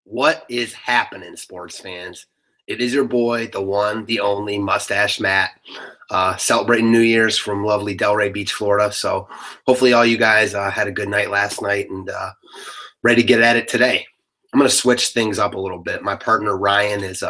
What is happening, sports fans? It is your boy, the one, the only, Mustache Matt, celebrating New Year's from lovely Delray Beach, Florida. So hopefully all you guys had a good night last night and ready to get at it today. I'm going to switch things up a little bit. My partner, Ryan, is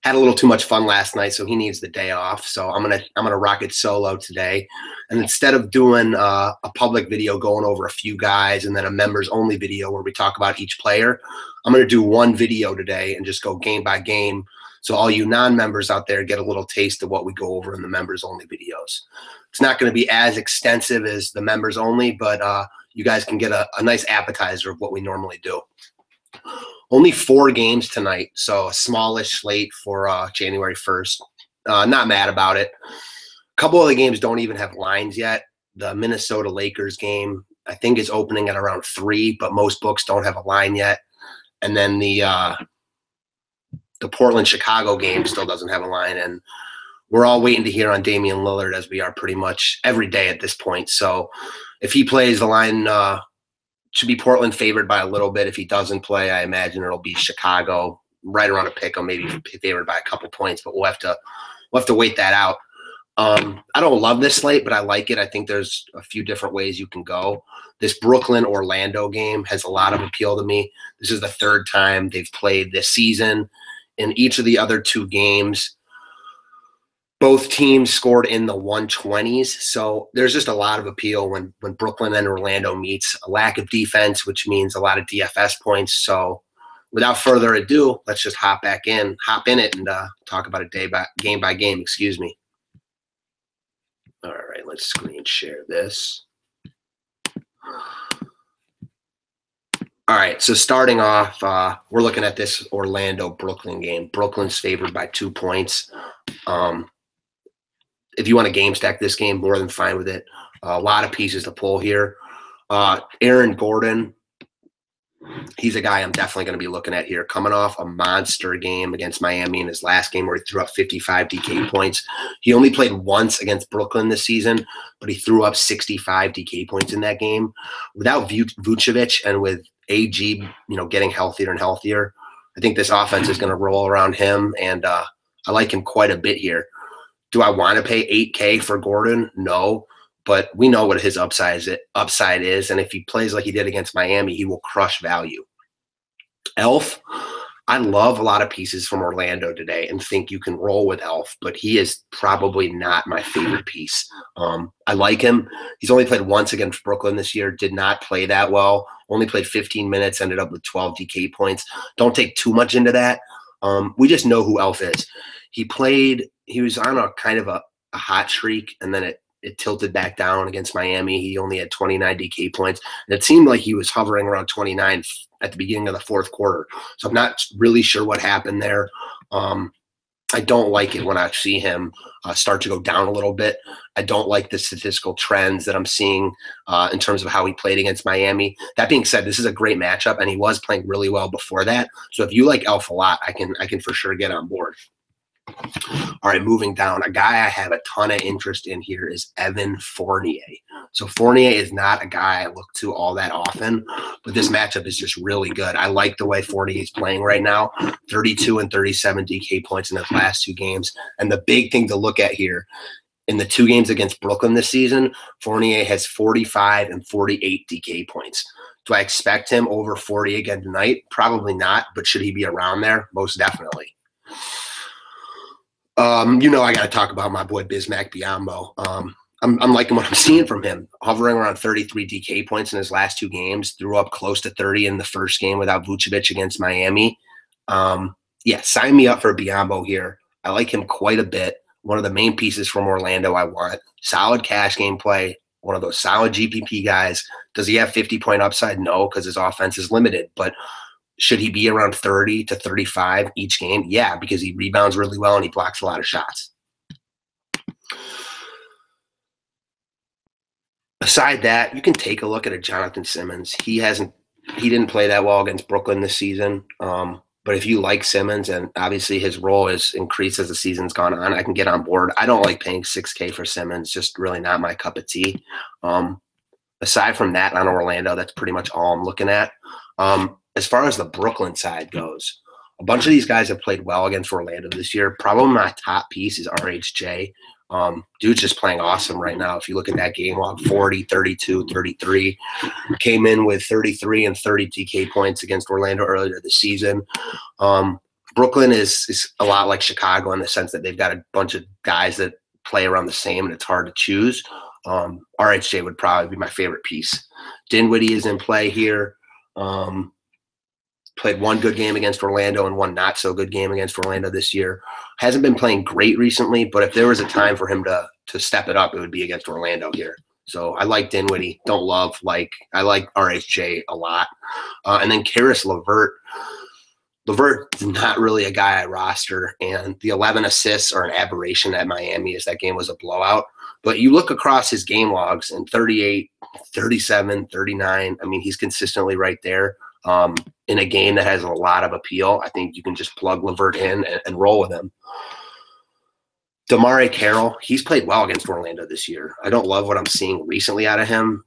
had a little too much fun last night, so he needs the day off. So I'm gonna rock it solo today. And instead of doing a public video going over a few guys and then a members only video where we talk about each player, I'm gonna do one video today and just go game by game. So all you non-members out there get a little taste of what we go over in the members only videos. It's not going to be as extensive as the members only, but you guys can get a nice appetizer of what we normally do. Only 4 games tonight, so a smallish slate for January 1st. Not mad about it. A couple of the games don't even have lines yet. The Minnesota Lakers game, I think, is opening at around 3, but most books don't have a line yet. And then the Portland-Chicago game still doesn't have a line, and we're all waiting to hear on Damian Lillard, as we are pretty much every day at this point. So if he plays, the line should be Portland favored by a little bit. If he doesn't play, I imagine it'll be Chicago right around a pick, or maybe favored by a couple points. But we'll have to wait that out. I don't love this slate, but I like it. I think there's a few different ways you can go. This Brooklyn-Orlando game has a lot of appeal to me. This is the 3rd time they've played this season. In each of the other 2 games, both teams scored in the 120s. So there's just a lot of appeal when Brooklyn and Orlando meets. A lack of defense, which means a lot of DFS points. So without further ado, let's just hop in it and talk about it game by game, excuse me. All right, let's screen share this. All right, so starting off, we're looking at this Orlando-Brooklyn game. Brooklyn's favored by 2 points. If you want to game stack this game, more than fine with it. A lot of pieces to pull here. Aaron Gordon, he's a guy I'm definitely going to be looking at here. Coming off a monster game against Miami in his last game where he threw up 55 DK points. He only played once against Brooklyn this season, but he threw up 65 DK points in that game. Without Vucevic and with AG, getting healthier and healthier, I think this offense is going to roll around him, and I like him quite a bit here. Do I want to pay $8K for Gordon? No, but we know what his upside is, and if he plays like he did against Miami, he will crush value. Elf, I love a lot of pieces from Orlando today and think you can roll with Elf, but he is probably not my favorite piece. I like him. He's only played once against Brooklyn this year, did not play that well, only played 15 minutes, ended up with 12 DK points. Don't take too much into that. We just know who Elf is. He was on a kind of a hot streak, and then it tilted back down against Miami. He only had 29 DK points, and it seemed like he was hovering around 29 at the beginning of the 4th quarter. So I'm not really sure what happened there. I don't like it when I see him start to go down a little bit. I don't like the statistical trends that I'm seeing in terms of how he played against Miami. That being said, this is a great matchup, and he was playing really well before that. So if you like Elf a lot, I can for sure get on board. All right, moving down. A guy I have a ton of interest in here is Evan Fournier. So Fournier is not a guy I look to all that often, but this matchup is just really good. I like the way Fournier is playing right now. 32 and 37 DK points in his last 2 games. And the big thing to look at here, in the 2 games against Brooklyn this season, Fournier has 45 and 48 DK points. Do I expect him over 40 again tonight? Probably not, but should he be around there? Most definitely. I got to talk about my boy Bismack Biyombo. I'm liking what I'm seeing from him. Hovering around 33 DK points in his last 2 games. Threw up close to 30 in the first game without Vucevic against Miami. Yeah, sign me up for Biyombo here. I like him quite a bit. One of the main pieces from Orlando I want. Solid cash game play. One of those solid GPP guys. Does he have 50-point upside? No, because his offense is limited. But should he be around 30 to 35 each game? Yeah, because he rebounds really well and he blocks a lot of shots. Aside that, you can take a look at a Jonathan Simmons. He didn't play that well against Brooklyn this season. But if you like Simmons, and obviously his role has increased as the season's gone on, I can get on board. I don't like paying $6K for Simmons, just really not my cup of tea. Aside from that, on Orlando, that's pretty much all I'm looking at. as far as the Brooklyn side goes, a bunch of these guys have played well against Orlando this year. Probably my top piece is RHJ. Dude's just playing awesome right now. If you look at that game log, 40, 32, 33. Came in with 33 and 30 DK points against Orlando earlier this season. Brooklyn is a lot like Chicago in the sense that they've got a bunch of guys that play around the same, and it's hard to choose. RHJ would probably be my favorite piece. Dinwiddie is in play here. Played one good game against Orlando and one not so good game against Orlando this year. Hasn't been playing great recently, but if there was a time for him to step it up, it would be against Orlando here. So I like Dinwiddie. I like RHJ a lot. And then Karis LeVert. LeVert is not really a guy I roster, and the 11 assists are an aberration at Miami as that game was a blowout. But you look across his game logs and 38, 37, 39. I mean, he's consistently right there. In a game that has a lot of appeal, I think you can just plug LeVert in and roll with him. DeMare Carroll, he's played well against Orlando this year. I don't love what I'm seeing recently out of him.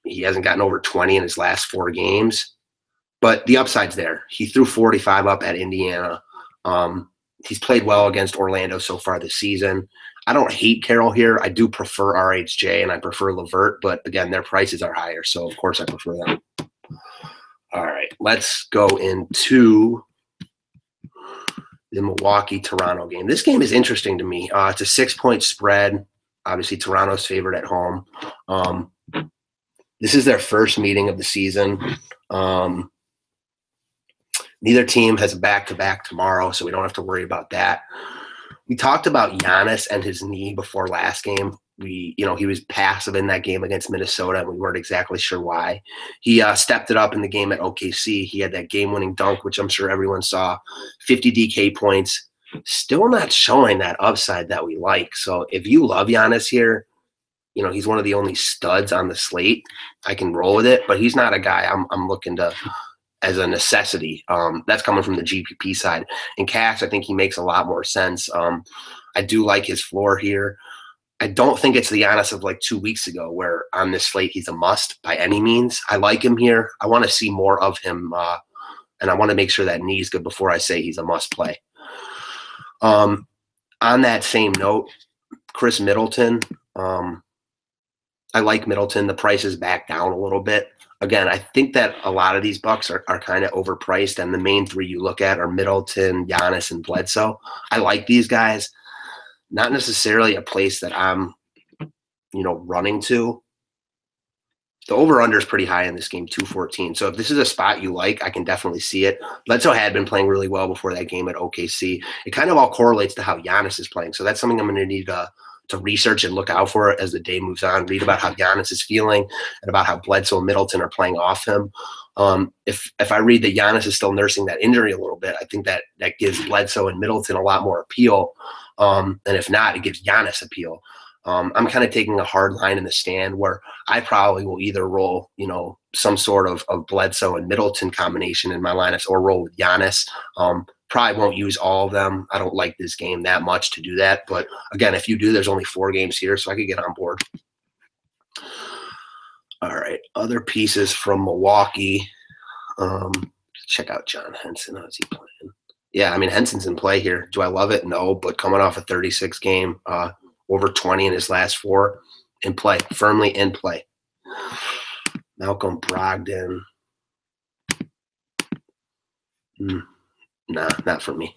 He hasn't gotten over 20 in his last 4 games. But the upside's there. He threw 45 up at Indiana. He's played well against Orlando so far this season. I don't hate Carroll here. I do prefer RHJ and I prefer LeVert, but again, their prices are higher, so of course I prefer them. All right, let's go into the Milwaukee-Toronto game. This game is interesting to me. It's a 6-point spread. Obviously, Toronto's favored at home. This is their first meeting of the season. Neither team has a back-to-back tomorrow, so we don't have to worry about that. We talked about Giannis and his knee before last game. He was passive in that game against Minnesota, and we weren't exactly sure why. He stepped it up in the game at OKC. He had that game-winning dunk, which I'm sure everyone saw, 50 DK points. Still not showing that upside that we like. So if you love Giannis here, he's one of the only studs on the slate. I can roll with it, but he's not a guy I'm looking to as a necessity. That's coming from the GPP side. In cash, I think he makes a lot more sense. I do like his floor here. I don't think it's the Giannis of like 2 weeks ago where on this slate he's a must by any means. I like him here. I want to see more of him, and I want to make sure that knee's good before I say he's a must play. On that same note, Chris Middleton. I like Middleton. The price is back down a little bit. Again, I think that a lot of these bucks are kind of overpriced, and the main 3 you look at are Middleton, Giannis, and Bledsoe. I like these guys. Not necessarily a place that I'm, running to. The over-under is pretty high in this game, 214. So if this is a spot you like, I can definitely see it. Bledsoe had been playing really well before that game at OKC. It kind of all correlates to how Giannis is playing. So that's something I'm going to need to research and look out for as the day moves on. Read about how Giannis is feeling and about how Bledsoe and Middleton are playing off him. If I read that Giannis is still nursing that injury a little bit, I think that gives Bledsoe and Middleton a lot more appeal. And if not, it gives Giannis appeal. I'm kind of taking a hard line in the stand where I probably will either roll, some sort of Bledsoe and Middleton combination in my lineups or roll with Giannis. Probably won't use all of them. I don't like this game that much to do that. But again, if you do, there's only 4 games here, so I could get on board. All right, other pieces from Milwaukee. Check out John Henson. How's he playing? Yeah, I mean, Henson's in play here. Do I love it? No, but coming off a 36 game, over 20 in his last 4, in play, firmly in play. Malcolm Brogdon. Nah, not for me.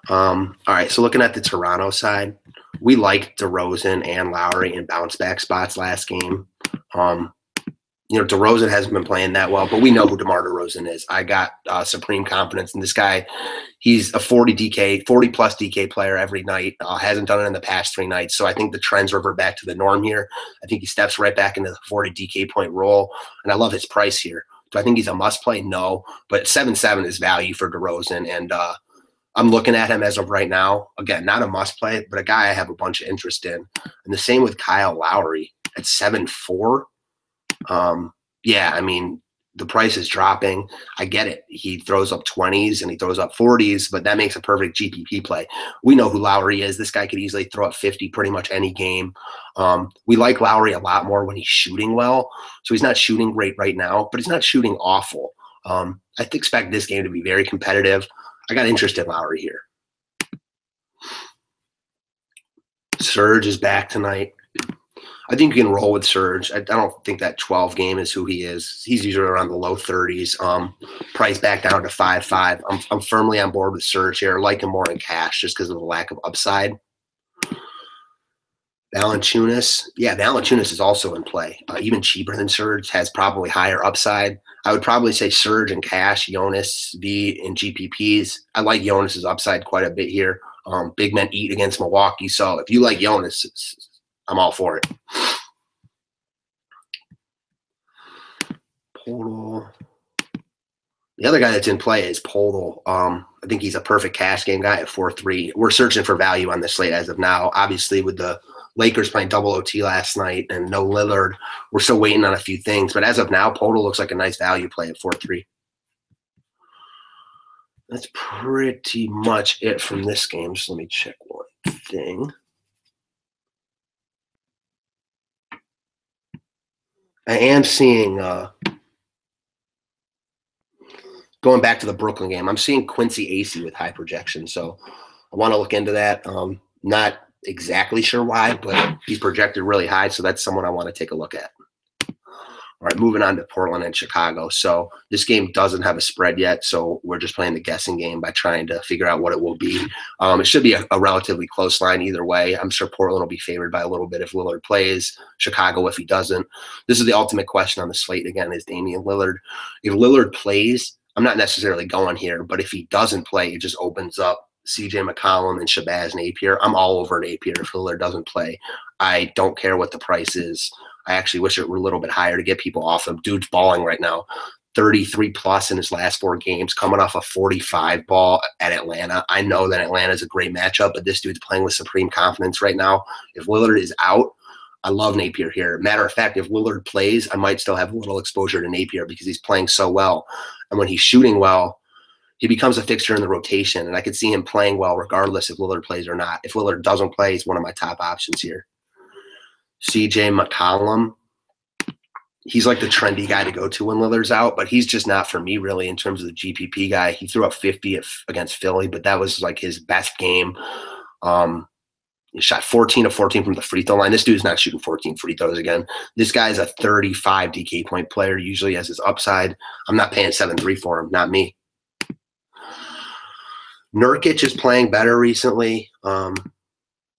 All right, so looking at the Toronto side, we liked DeRozan and Lowry in bounce-back spots last game. DeRozan hasn't been playing that well, but we know who DeMar DeRozan is. I got supreme confidence in this guy. He's a 40-plus DK player every night. Hasn't done it in the past 3 nights, so I think the trends revert back to the norm here. I think he steps right back into the 40 DK point role, and I love his price here. Do I think he's a must-play? No, but 7-7 is value for DeRozan, and I'm looking at him as of right now. Again, not a must-play, but a guy I have a bunch of interest in. And the same with Kyle Lowry at 7-4. Yeah, I mean, the price is dropping. I get it. He throws up 20s and he throws up 40s, but that makes a perfect GPP play. We know who Lowry is. This guy could easily throw up 50 pretty much any game. We like Lowry a lot more when he's shooting well. So he's not shooting great right now, but he's not shooting awful. I expect this game to be very competitive. I got interest in Lowry here. Serge is back tonight. I think you can roll with Serge. I don't think that 12 game is who he is. He's usually around the low 30s. Price back down to 5.5. I'm firmly on board with Serge here. I like him more in cash just because of the lack of upside. Valanciunas. Yeah, Valanciunas is also in play. Even cheaper than Serge, has probably higher upside. I would probably say Serge in cash, Jonas V in GPPs. I like Jonas's upside quite a bit here. Big men eat against Milwaukee. So if you like Jonas, I'm all for it. Podol. The other guy that's in play is Podol. I think he's a perfect cash game guy at 4.3. We're searching for value on this slate as of now. Obviously, with the Lakers playing double OT last night and no Lillard, we're still waiting on a few things. But as of now, Podol looks like a nice value play at 4.3. That's pretty much it from this game. So let me check one thing. I am seeing, going back to the Brooklyn game, I'm seeing Quincy Acey with high projection. So I want to look into that. Not exactly sure why, but he's projected really high. So that's someone I want to take a look at. All right, moving on to Portland and Chicago. So this game doesn't have a spread yet, so we're just playing the guessing game by trying to figure out what it will be. It should be a relatively close line either way. I'm sure Portland will be favored by a little bit if Lillard plays, Chicago if he doesn't. This is the ultimate question on the slate again, is Damian Lillard. If Lillard plays, I'm not necessarily going here, but if he doesn't play, it just opens up CJ McCollum and Shabazz Napier. I'm all over Napier if Lillard doesn't play. I don't care what the price is. I actually wish it were a little bit higher to get people off him. Dude's balling right now. 33 plus in his last 4 games, coming off a 45 ball at Atlanta. I know that Atlanta is a great matchup, but this dude's playing with supreme confidence right now. If Lillard is out, I love Napier here. Matter of fact, if Lillard plays, I might still have a little exposure to Napier because he's playing so well. And when he's shooting well, he becomes a fixture in the rotation, and I could see him playing well regardless if Lillard plays or not. If Lillard doesn't play, he's one of my top options here. CJ McCollum, he's like the trendy guy to go to when Lillard's out, but he's just not for me really in terms of the GPP guy. He threw up 50 against Philly, but that was like his best game. He shot 14 of 14 from the free throw line. This dude's not shooting 14 free throws again. This guy's a 35 DK point player, usually has his upside. I'm not paying 7.3 for him, not me. Nurkic is playing better recently.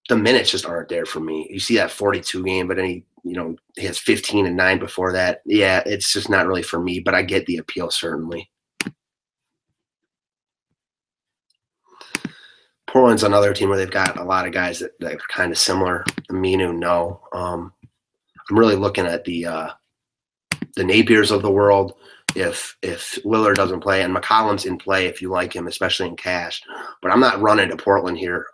The minutes just aren't there for me. You see that 42 game, but then he has 15 and 9 before that. Yeah, it's just not really for me, but I get the appeal certainly. Portland's another team where they've got a lot of guys that are kind of similar. Aminu, no. I'm really looking at the Napiers of the world. If Lillard doesn't play, and McCollum's in play if you like him, especially in cash. But I'm not running to Portland here.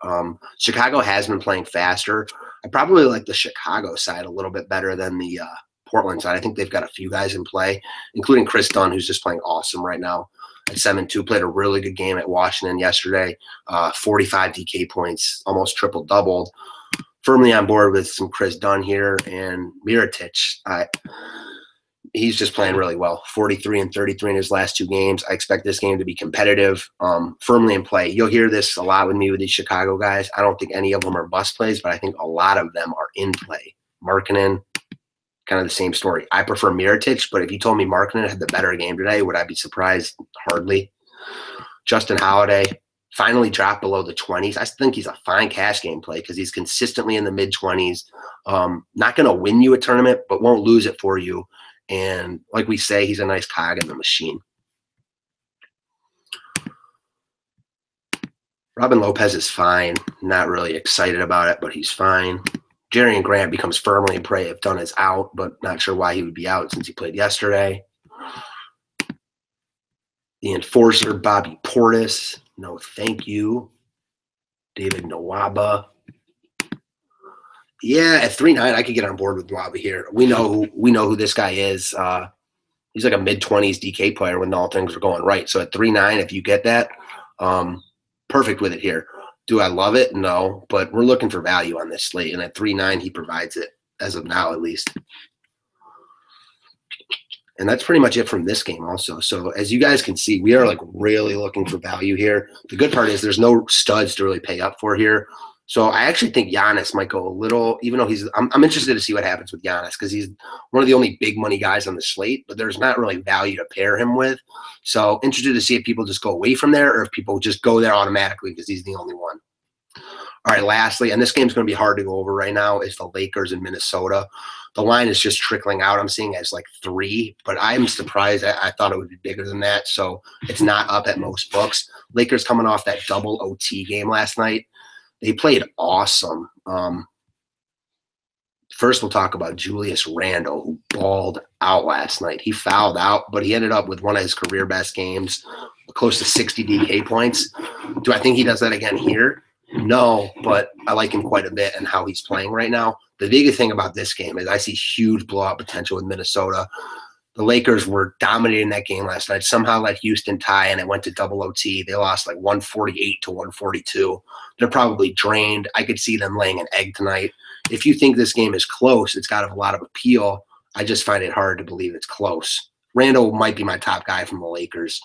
Chicago has been playing faster. I probably like the Chicago side a little bit better than the Portland side. I think they've got a few guys in play, including Chris Dunn, who's just playing awesome right now at 7-2. Played a really good game at Washington yesterday. 45 DK points, almost triple-doubled. Firmly on board with some Chris Dunn here. And Mirotic, he's just playing really well. 43 and 33 in his last 2 games. I expect this game to be competitive, firmly in play. You'll hear this a lot with me with these Chicago guys. I don't think any of them are bust plays, but I think a lot of them are in play. Markkanen, kind of the same story. I prefer Mirotic, but if you told me Markkanen had the better game today, would I be surprised? Hardly. Justin Holiday finally dropped below the 20s. I think he's a fine cash game play because he's consistently in the mid-20s. Not going to win you a tournament, but won't lose it for you. And like we say, he's a nice cog in the machine. Robin Lopez is fine. Not really excited about it, but he's fine. Jerrion Grant becomes firmly in play if Dunn is out, but not sure why he would be out since he played yesterday. The enforcer, Bobby Portis. No, thank you. David Nwaba. Yeah, at 3.9, I could get on board with Nwaba here. We know who this guy is. He's like a mid-20s DK player when all things are going right. So at 3.9, if you get that, perfect with it here. Do I love it? No, but we're looking for value on this slate, and at 3.9, he provides it as of now, at least. And that's pretty much it from this game also. So as you guys can see, we are like really looking for value here. The good part is there's no studs to really pay up for here. So I actually think Giannis might go a little, even though I'm interested to see what happens with Giannis because he's one of the only big money guys on the slate, but there's not really value to pair him with. So interested to see if people just go away from there or if people just go there automatically because he's the only one. All right, lastly, and this game's going to be hard to go over right now, is the Lakers in Minnesota. The line is just trickling out. I'm seeing as like 3, but I'm surprised. I thought it would be bigger than that, so it's not up at most books. Lakers coming off that double OT game last night. They played awesome. First, we'll talk about Julius Randle, who balled out last night. He fouled out, but he ended up with one of his career best games, close to 60 DK points. Do I think he does that again here? No, but I like him quite a bit and how he's playing right now. The biggest thing about this game is I see huge blowout potential with Minnesota. The Lakers were dominating that game last night. Somehow let Houston tie, and it went to double OT. They lost like 148 to 142. They're probably drained. I could see them laying an egg tonight. If you think this game is close, it's got a lot of appeal. I just find it hard to believe it's close. Randall might be my top guy from the Lakers,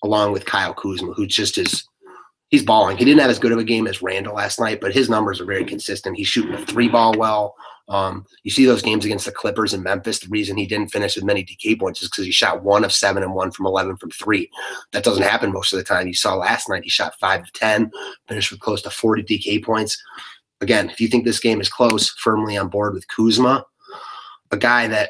along with Kyle Kuzma, who just is – he's balling. He didn't have as good of a game as Randall last night, but his numbers are very consistent. He's shooting the 3-ball well. You see those games against the Clippers and Memphis. The reason he didn't finish with many DK points is because he shot 1 of 7 and 1 from 11 from 3. That doesn't happen most of the time. You saw last night he shot 5 of 10, finished with close to 40 DK points. Again, if you think this game is close, firmly on board with Kuzma. A guy that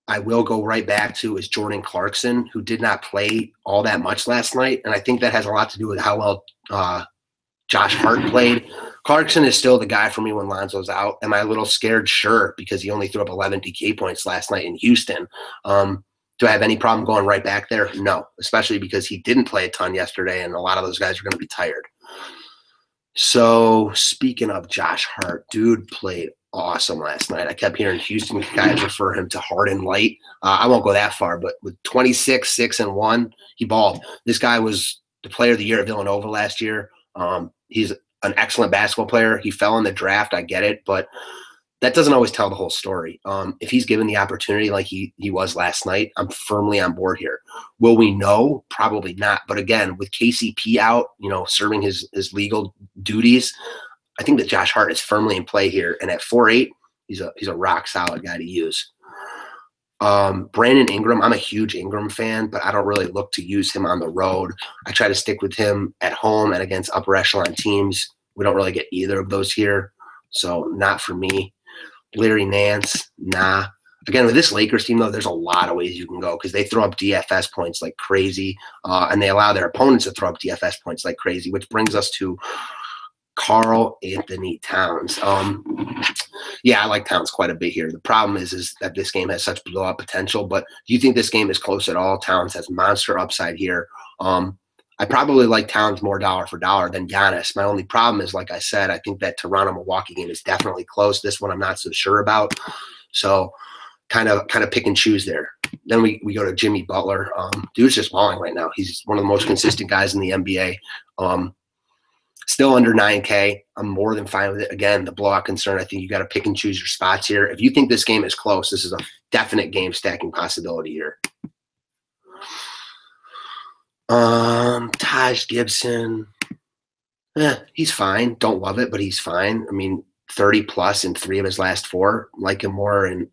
I will go right back to is Jordan Clarkson, who did not play all that much last night, and I think that has a lot to do with how well Josh Hart played. Clarkson is still the guy for me when Lonzo's out. Am I a little scared? Sure, because he only threw up 11 DK points last night in Houston. Do I have any problem going right back there? No, especially because he didn't play a ton yesterday, and a lot of those guys are going to be tired. So speaking of Josh Hart, dude played awesome last night. I kept hearing Houston guys refer him to Harden light. I won't go that far, but with 26, 6, and 1, he balled. This guy was the player of the year at Villanova last year. He's an excellent basketball player. He fell in the draft. I get it, but that doesn't always tell the whole story. If he's given the opportunity like he was last night, I'm firmly on board here. Will we know? Probably not. But again, with KCP out, serving his legal duties, I think that Josh Hart is firmly in play here. And at 4'8", he's a rock solid guy to use. Brandon Ingram, I'm a huge Ingram fan, but I don't really look to use him on the road. I try to stick with him at home and against upper echelon teams. We don't really get either of those here, so not for me. Larry Nance, nah. Again, with this Lakers team, though, there's a lot of ways you can go because they throw up DFS points like crazy, and they allow their opponents to throw up DFS points like crazy, which brings us to Karl Anthony Towns. Yeah, I like Towns quite a bit here. The problem is that this game has such blowout potential, but do you think this game is close at all? Towns has monster upside here. I probably like Towns more dollar for dollar than Giannis. My only problem is, like I said, I think that Toronto-Milwaukee game is definitely close. This one I'm not so sure about. So kind of pick and choose there. Then we go to Jimmy Butler. Dude's just balling right now. He's one of the most consistent guys in the NBA. Still under 9K. I'm more than fine with it. Again, the blowout concern, I think you got to pick and choose your spots here. If you think this game is close, this is a definite game stacking possibility here. Taj Gibson, he's fine. Don't love it, but he's fine. I mean, 30 plus in 3 of his last 4. Like him more, and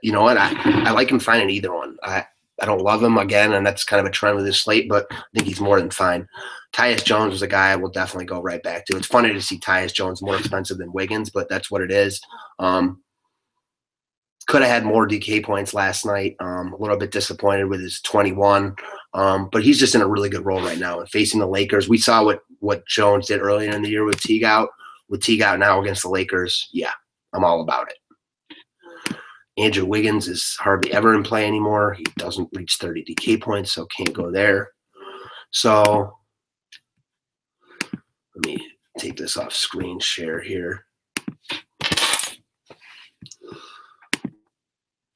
you know what? I like him fine in either one. I don't love him again, and that's kind of a trend with this slate, but I think he's more than fine. Tyus Jones was a guy I will definitely go right back to. It's funny to see Tyus Jones more expensive than Wiggins, but that's what it is. Could have had more DK points last night. A little bit disappointed with his 21. But he's just in a really good role right now. And facing the Lakers, we saw what Jones did earlier in the year with Teague out. With Teague out now against the Lakers, yeah, I'm all about it. Andrew Wiggins is hardly ever in play anymore. He doesn't reach 30 DK points, so can't go there. So let me take this off screen share here.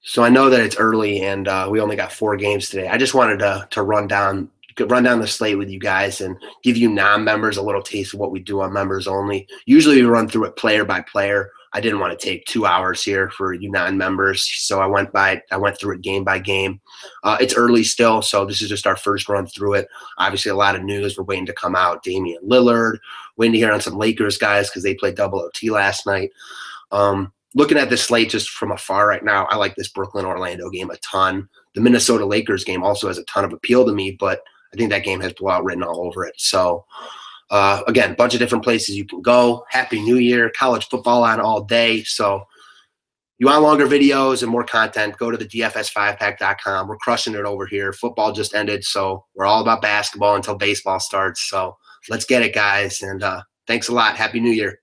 So I know that it's early and we only got 4 games today. I just wanted to run down the slate with you guys and give you non-members a little taste of what we do on members only. Usually we run through it player by player. I didn't want to take 2 hours here for you non-members, so I went through it game by game. It's early still, so this is just our first run through it. Obviously, a lot of news we're waiting to come out. Damian Lillard, waiting to hear on some Lakers guys because they played double OT last night. Looking at this slate just from afar right now, I like this Brooklyn-Orlando game a ton. The Minnesota Lakers game also has a ton of appeal to me, but I think that game has blowout written all over it. So, again, a bunch of different places you can go. Happy New Year. College football on all day. So you want longer videos and more content, go to the DFS5pack.com. We're crushing it over here. Football just ended, so we're all about basketball until baseball starts. So let's get it, guys. And thanks a lot. Happy New Year.